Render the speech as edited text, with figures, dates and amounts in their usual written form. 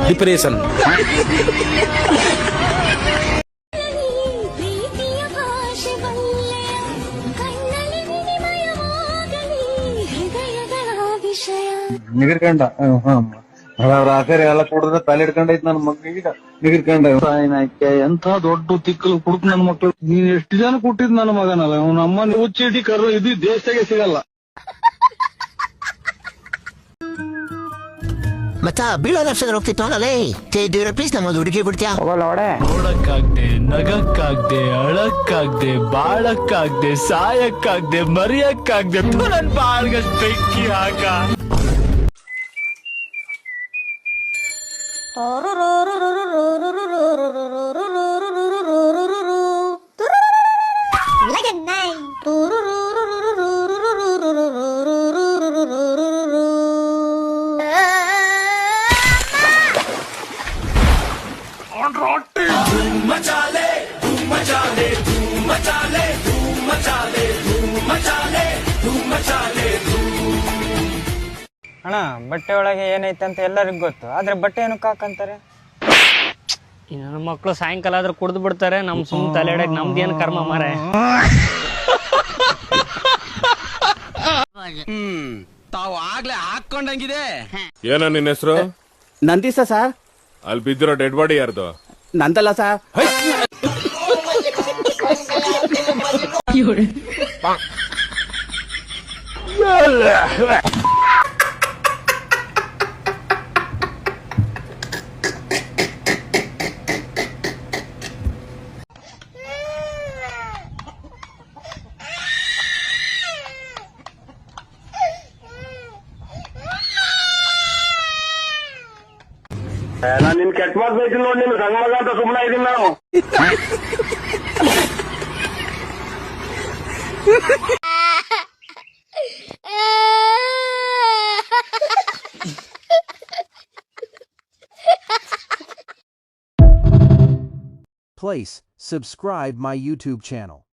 Depression ನಿಗರ್ಕಂಡ ರಾಕರಿ ಎಲ್ಲ ಕುಡಿದ್ರೆ ತಲೆ ಹಿಡ್ಕೊಂಡೈತ್ ನನ್ ಮಕ್ಳಿಗೆ ನಿಗರ್ಕಂಡ ಎಂತ ದೊಡ್ಡ ತಿಕ್ಕಲು ಕುಡುಕ್ ನನ್ ಮಕ್ಳು. ನೀನ್ ಎಷ್ಟು ಜನ ಕೊಟ್ಟಿದ್ ನನ್ನ ಮಗನಲ್ಲ ಅವ್ನ ಅಮ್ಮ ಹುಚ್ಚಿಡಿ ಕರು ಇದು ದೇಶದಾಗೆ ಸಿಗಲ್ಲ. ಮತ್ತ ಬೀಳೋ ನರ್ಸದಲ್ಲಿ ಹೋಗ್ತಿತ್ತು ಅಲ್ಲೇ ದೇವ್ರ ಪ್ಲೀಸ್ ನಮ್ಮ ಹುಡುಗಿ ಬಿಡ್ತೀಯಾ? ನೋಡಕ್ಕಾಗ್ದೆ, ನಗಕ್ಕಾಗ್ದೆ, ಅಳಕ್ಕಾಗ್ದೆ, ಬಾಳಕ್ಕಾಗ್ದೆ, ಸಾಯಕ್ಕಾಗ್ದೆ, ಮರಿಯಕ್ಕಾಗ್ದೆ, ನನ್ ಬಾಳ್ಗಷ್ಟ್ ಬೆಂಕಿ ಹಾಕ. ಅಣ್ಣ ಬಟ್ಟೆ ಒಳಗೆ ಏನೈತೆ ಅಂತ ಎಲ್ಲರಿಗೂ ಗೊತ್ತು, ಆದ್ರೆ ಬಟ್ಟೆ ಏನಕ್ಕೆ ಹಾಕಂತಾರೆ? ನನ್ನ ಮಕ್ಕಳು ಸಾಯಂಕಾಲ ಆದ್ರೆ ಕುಡ್ದು ಬಿಡ್ತಾರೆ, ನಮ್ ಸುಮ್ ತಲೆ ಇಡಕ್ ನಮ್ದೇನು ಕರ್ಮ ಮಾರೆ. ತಾವು ಆಗ್ಲೇ ಹಾಕೊಂಡಂಗಿದೆ. ಏನ ನಿನ್ನ ಹೆಸರು? ನಂದಿಸ ಸರ್. ಅಲ್ಲಿ ಬಿದ್ದಿರೋ ಡೆಡ್ ಬಾಡಿ ಯಾರ್ದು? ನಂದಲ್ಲ ಸರ್. ನಾನ್ ನಿನ್ ಕೆಟ್ಟ ಮಾತು ಬೈತೀನಿ ನೋಡಿ, ನಿನ್ ಸಣ್ಣ ಮಗ ಅಂತ ಸುಮ್ಮನೆ ಇದೀನಿ ನಾನು. Please subscribe my YouTube channel.